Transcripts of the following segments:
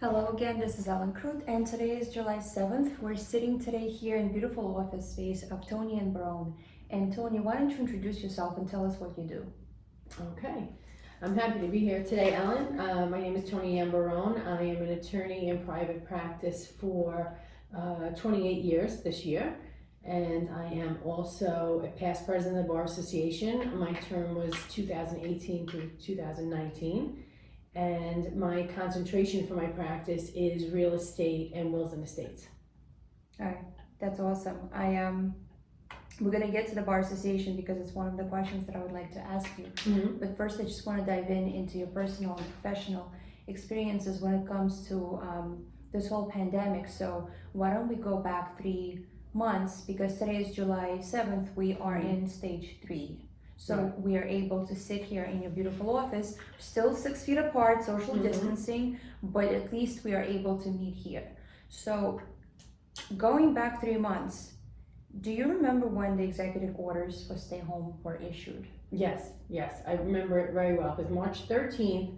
Hello again, this is Elen Krut, and today is July 7th. We're sitting today here in beautiful office space of Toni and Barone. And Toni, why don't you introduce yourself and tell us what you do? Okay, I'm happy to be here today, Ellen. My name is Toni Barone. I am an attorney in private practice for 28 years this year, and I am also a past president of the Bar Association. My term was 2018 through 2019, and my concentration for my practice is real estate and wills and estates. All right, that's awesome. We're gonna get to the Bar Association because it's one of the questions that I would like to ask you. But first, I just want to dive into your personal and professional experiences when it comes to this whole pandemic. So why don't we go back 3 months? Because today is July 7th, we are in stage 3. So Right. we are able to sit here in your beautiful office, still 6 feet apart, social distancing, but at least we are able to meet here. So going back 3 months, do you remember when the executive orders for stay home were issued? Yes, I remember it very well because March 13th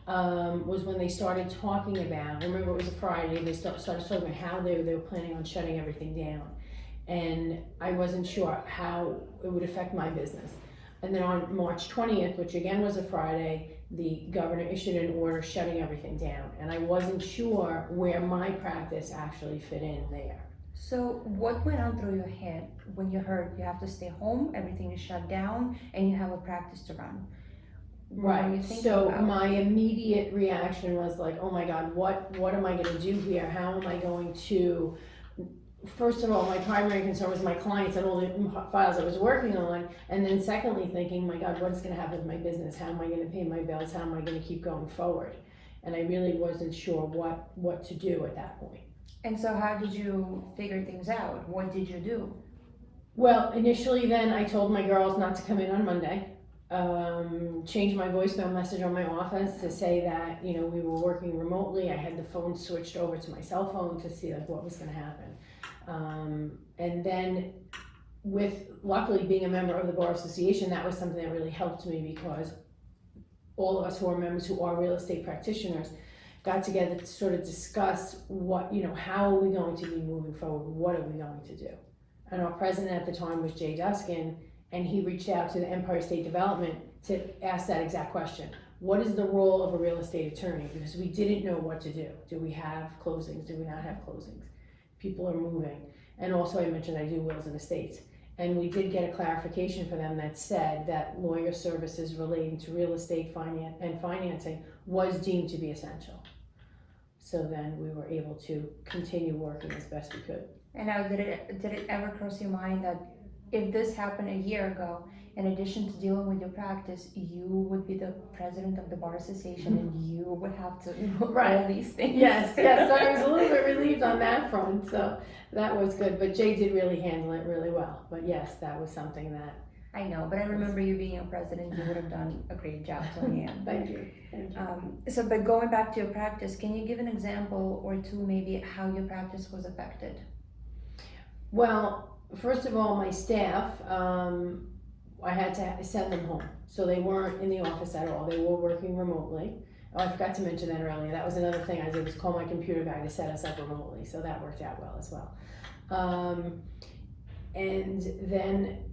was when they started talking about. I remember it was a Friday. They started talking about how they were planning on shutting everything down, and I wasn't sure how it would affect my business. And then on March 20th, which again was a Friday, the governor issued an order shutting everything down, and I wasn't sure where my practice actually fit in there. So what went on through your head when you heard you have to stay home, everything is shut down, and you have a practice to run? What were you Right. thinking So about? my immediate reaction was like, oh my God, what am I going to do here? How am I going to? First of all, my primary concern was my clients and all the files I was working on, and then secondly, thinking, my God, what's going to happen with my business? How am I going to pay my bills? How am I going to keep going forward? And I really wasn't sure what to do at that point. And so how did you figure things out? What did you do? Well, initially, then I told my girls not to come in on Monday. Changed my voicemail message on my office to say that we were working remotely. I had the phone switched over to my cell phone to see like what was going to happen. And then, with luckily being a member of the Bar Association, that was something that really helped me because all of us who are members who are real estate practitioners got together to sort of discuss how are we going to be moving forward? What are we going to do? And our president at the time was Jay Duskin, and he reached out to the Empire State Development to ask that exact question. What is the role of a real estate attorney? Because we didn't know what to do. Do we have closings? Do we not have closings? People are moving. And also I mentioned I do wills and estates. And we did get a clarification for them that said that lawyer services relating to real estate financing was deemed to be essential. So then we were able to continue working as best we could. And now, did it ever cross your mind that if this happened a year ago, in addition to dealing with your practice, you would be the president of the Bar Association and you would have to do all these things? Yes. So I was a little bit relieved on that front. So that was good. But Jay did really handle it really well. But yes, that was something that. I know, but I remember you being a president, you would have done a great job, Toni. Thank you. But going back to your practice, can you give an example or two maybe how your practice was affected? Well, first of all, my staff, I had to send them home. So they weren't in the office at all. They were working remotely. Oh, I forgot to mention that earlier. That was another thing I did, was call my computer guy to set us up remotely. So that worked out well as well. And then,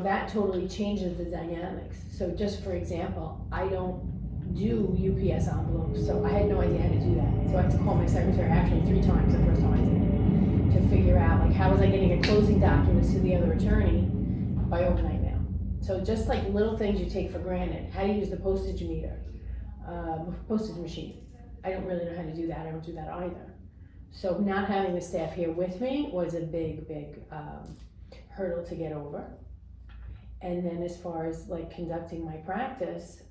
that totally changes the dynamics. So just for example, I don't do UPS envelopes. So I had no idea how to do that. So I had to call my secretary actually 3 times the first time I did it to figure out like how was I getting a closing documents to the other attorney by overnight mail. So just like little things you take for granted, how to use the postage machine. I don't really know how to do that. I don't do that either. So not having the staff here with me was a big hurdle to get over. And then as far as like conducting my practice,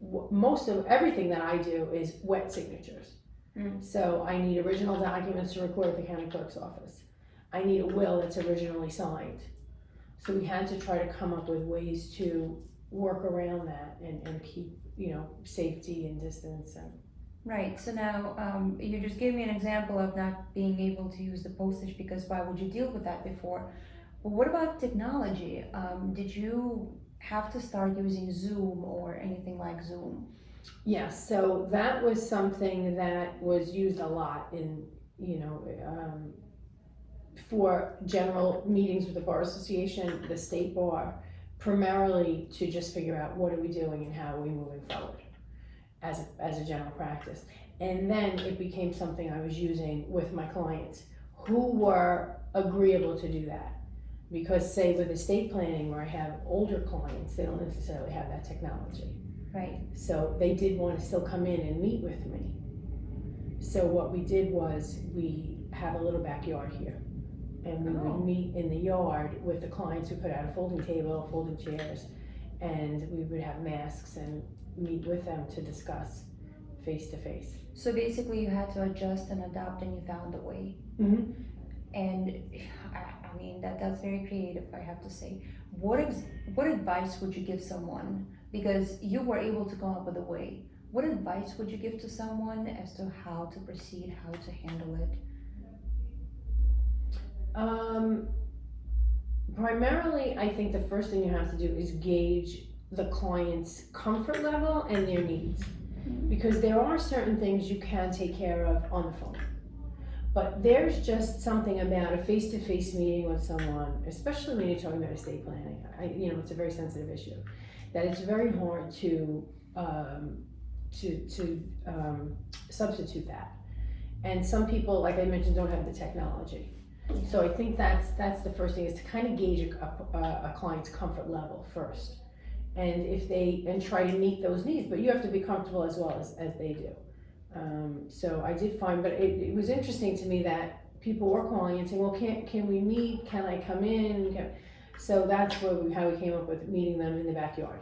most of everything that I do is wet signatures. So I need original documents to record at the county clerk's office. I need a will that's originally signed. So we had to try to come up with ways to work around that and keep, safety and distance. Right, so now you just gave me an example of not being able to use the postage because why would you deal with that before? But what about technology? Did you have to start using Zoom or anything like Zoom? Yes, so that was something that was used a lot in, for general meetings with the Bar Association, the state bar, primarily to just figure out what are we doing and how are we moving forward as a general practice. And then it became something I was using with my clients who were agreeable to do that. Because say with estate planning where I have older clients, they don't necessarily have that technology. Right. So they did want to still come in and meet with me. So what we did was we have a little backyard here. And we would meet in the yard with the clients who put out a folding table, folding chairs, and we would have masks and meet with them to discuss face to face. So basically you had to adjust and adapt and you found a way. Mm-hmm. And I mean, that's very creative, I have to say. What advice would you give someone? Because you were able to come up with a way. What advice would you give to someone as to how to proceed, how to handle it? Primarily, I think the first thing you have to do is gauge the client's comfort level and their needs. Because there are certain things you can take care of on the phone. But there's just something about a face-to-face meeting with someone, especially when you're talking about estate planning. It's a very sensitive issue. That it's very hard to substitute that. And some people, like I mentioned, don't have the technology. So I think that's the first thing, is to kind of gauge a client's comfort level first. And try to meet those needs, but you have to be comfortable as well as they do. So I did find, but it was interesting to me that people were calling and saying, well, can we meet? Can I come in? So that's how we came up with meeting them in the backyard.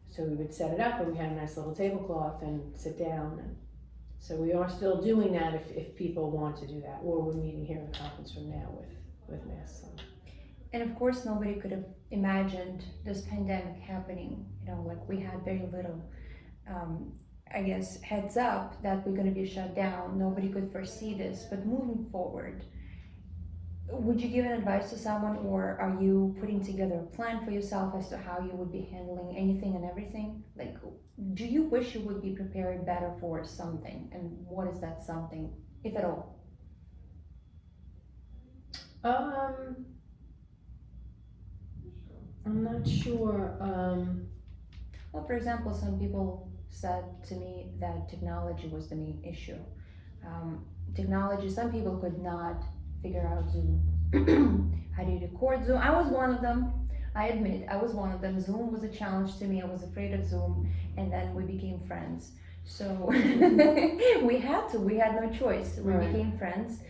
So we would set it up and we had a nice little tablecloth and sit down. And so we are still doing that if people want to do that, or we're meeting here in the conference room now with masks on. And of course, nobody could have imagined this pandemic happening. Like we had very little, heads up that we're going to be shut down. Nobody could foresee this. But moving forward, would you give an advice to someone, or are you putting together a plan for yourself as to how you would be handling anything and everything? Like, do you wish you would be prepared better for something? And what is that something, if at all? I'm not sure. Well, for example, some people said to me that technology was the main issue. Some people could not figure out Zoom. How do you record Zoom? I was one of them. I admit, I was one of them. Zoom was a challenge to me. I was afraid of Zoom, and then we became friends. So we had no choice. We became friends.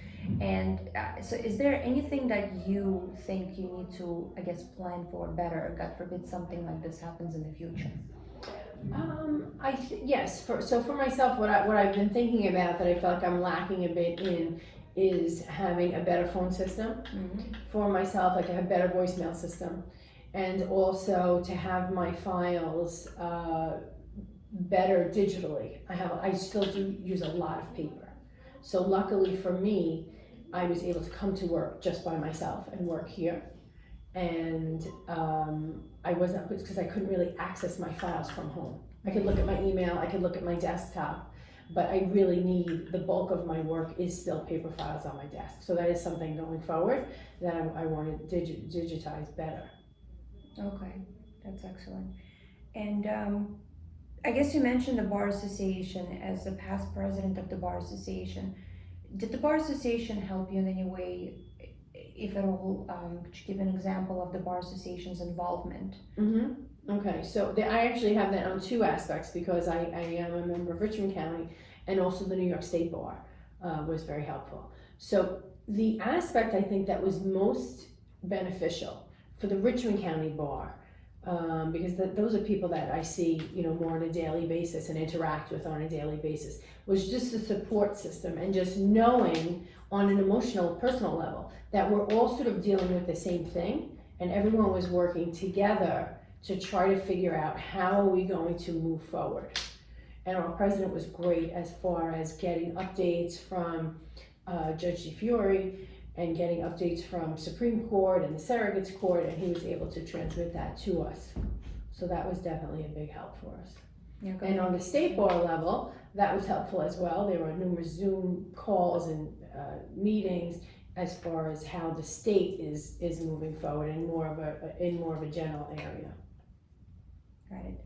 And so is there anything that you think you need to, plan for better? God forbid something like this happens in the future. Yes. For myself, what I've been thinking about that I feel like I'm lacking a bit in is having a better phone system. Mm-hmm. For myself, like I have a better voicemail system, and also to have my files better digitally. I still do use a lot of paper. So luckily for me, I was able to come to work just by myself and work here. And I wasn't, because I couldn't really access my files from home. I could look at my email, I could look at my desktop, but I really need, the bulk of my work is still paper files on my desk. So that is something going forward that I want to digitize better. Okay, that's excellent. And I guess you mentioned the Bar Association. As the past president of the Bar Association, did the Bar Association help you in any way, if at all? Could you give an example of the Bar Association's involvement? Mm-hmm. Okay, so I actually have that on two aspects, because I am a member of Richmond County, and also the New York State Bar was very helpful. So the aspect I think that was most beneficial for the Richmond County Bar, because those are people that I see, more on a daily basis and interact with on a daily basis, was just the support system, and just knowing on an emotional, personal level that we're all sort of dealing with the same thing, and everyone was working together to try to figure out how are we going to move forward. And our president was great as far as getting updates from Judge DeFiore, and getting updates from Supreme Court and the Surrogates Court, and he was able to transmit that to us. So that was definitely a big help for us. Yeah, go And ahead. on the state bar level, that was helpful as well. There were numerous Zoom calls and meetings as far as how the state is moving forward in more of a general area. Got it.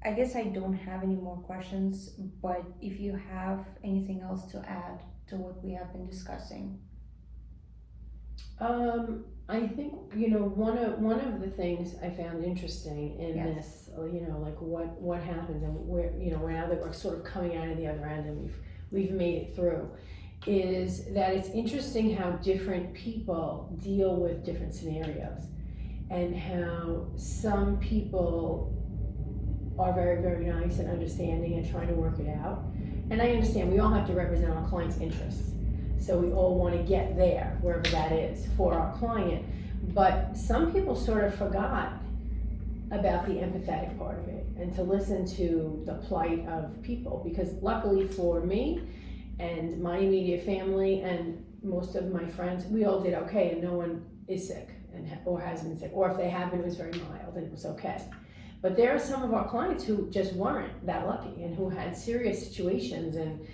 I guess I don't have any more questions, but if you have anything else to add to what we have been discussing. I think, one of the things I found interesting in Yes. this, like what happens and where, now that we're sort of coming out of the other end and we've made it through, is that it's interesting how different people deal with different scenarios and how some people are very, very nice and understanding and trying to work it out. And I understand we all have to represent our client's interests. So we all want to get there, wherever that is, for our client. But some people sort of forgot about the empathetic part of it and to listen to the plight of people. Because luckily for me and my immediate family and most of my friends, we all did okay and no one is sick or has been sick. Or if they have been, it was very mild and it was okay. But there are some of our clients who just weren't that lucky and who had serious situations, and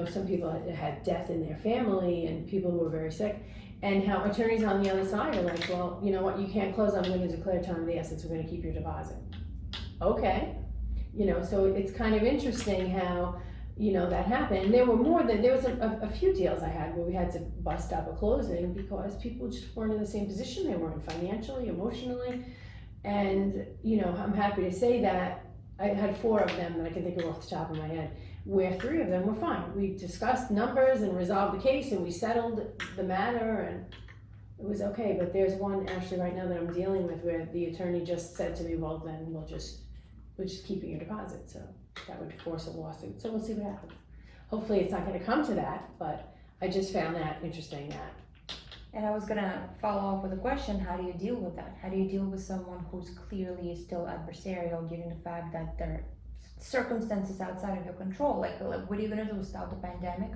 some people had death in their family and people who were very sick, and how attorneys on the other side are like, well, you know what, you can't close, I'm going to declare time of the essence, we're going to keep your deposit. Okay. So it's kind of interesting how, that happened. And there was a few deals I had where we had to bust up a closing because people just weren't in the same position they were in financially, emotionally. And, I'm happy to say that I had 4 of them that I can think of off the top of my head, where 3 of them were fine. We discussed numbers and resolved the case and we settled the matter and it was okay. But there's one actually right now that I'm dealing with where the attorney just said to me, well, then we're just keeping your deposit. So that would force a lawsuit. So we'll see what happens. Hopefully it's not going to come to that, but I just found that interesting that. And I was gonna follow up with a question, how do you deal with that? How do you deal with someone who's clearly still adversarial, given the fact that there are circumstances outside of your control? Like what are you gonna do without the pandemic?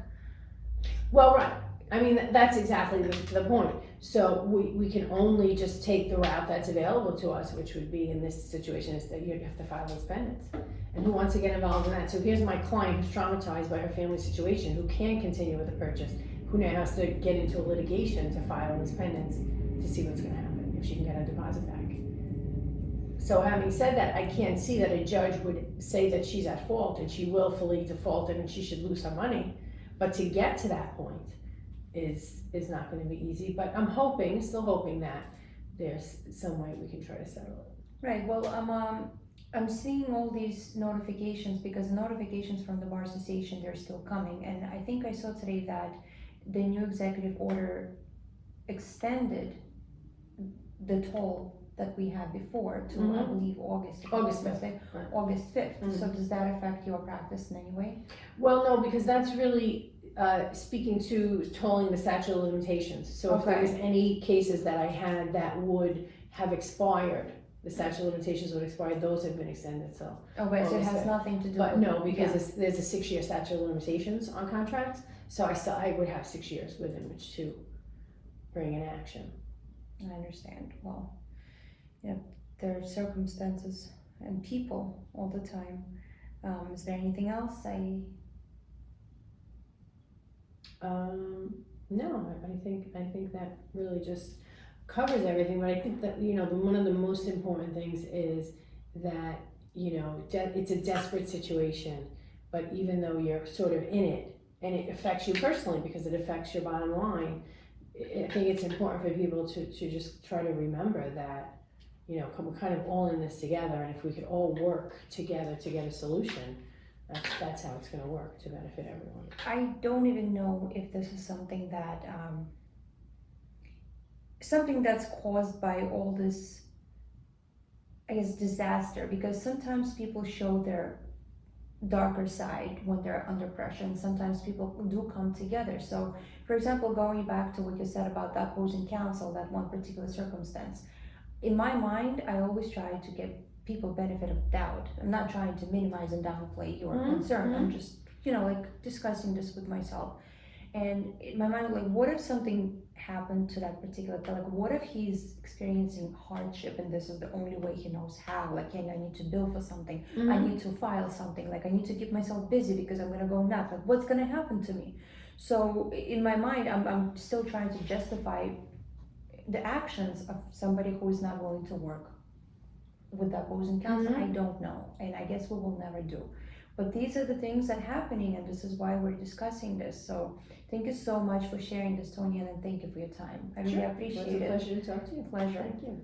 Well, right. I mean, that's exactly the point. So we can only just take the route that's available to us, which would be in this situation is that you have to file those pendants. And who wants to get involved in that? So here's my client who's traumatized by her family situation, who can continue with the purchase, who now has to get into a litigation to file these pendants to see what's going to happen, if she can get her deposit back. So having said that, I can't see that a judge would say that she's at fault and she willfully defaulted and she should lose her money. But to get to that point is not going to be easy. But I'm still hoping that there's some way we can try to settle it. Right, well, I'm seeing all these notifications because the notifications from the Bar Association, they're still coming. And I think I saw today that the new executive order extended the toll that we had before to, I believe, August 5th. Right. August 5th. So does that affect your practice in any way? Well, no, because that's really speaking to tolling the statute of limitations. So if there was any cases that I had that would have expired, the statute of limitations would expire, those have been extended, so. Okay, so it has nothing to do But with. no, because there's a 6-year statute of limitations on contracts, so I would have 6 years within which to bring an action. I understand. Well, there are circumstances and people all the time. Is there anything else? No, I think that really just covers everything, but I think that, one of the most important things is that, it's a desperate situation, but even though you're sort of in it, and it affects you personally because it affects your bottom line, I think it's important for people to just try to remember that, we're kind of all in this together, and if we could all work together to get a solution, that's how it's going to work to benefit everyone. I don't even know if this is something that something that's caused by all this, I guess, disaster, because sometimes people show their darker side when they're under pressure, and sometimes people do come together. So, for example, going back to what you said about the opposing counsel, that one particular circumstance, in my mind, I always try to give people benefit of doubt. I'm not trying to minimize and downplay your concern. I'm just, discussing this with myself. And in my mind, like, what if something happened to that particular guy? Like, what if he's experiencing hardship and this is the only way he knows how? Like, and I need to bill for something, I need to file something, like, I need to keep myself busy because I'm gonna go nuts. Like, what's gonna happen to me? So, in my mind, I'm still trying to justify the actions of somebody who is not willing to work with the opposing counsel. I don't know, and I guess we will never do. But these are the things that are happening, and this is why we're discussing this. So thank you so much for sharing this, Toni, and thank you for your time. I really appreciate it. It was a pleasure to talk to you. Pleasure. Thank you.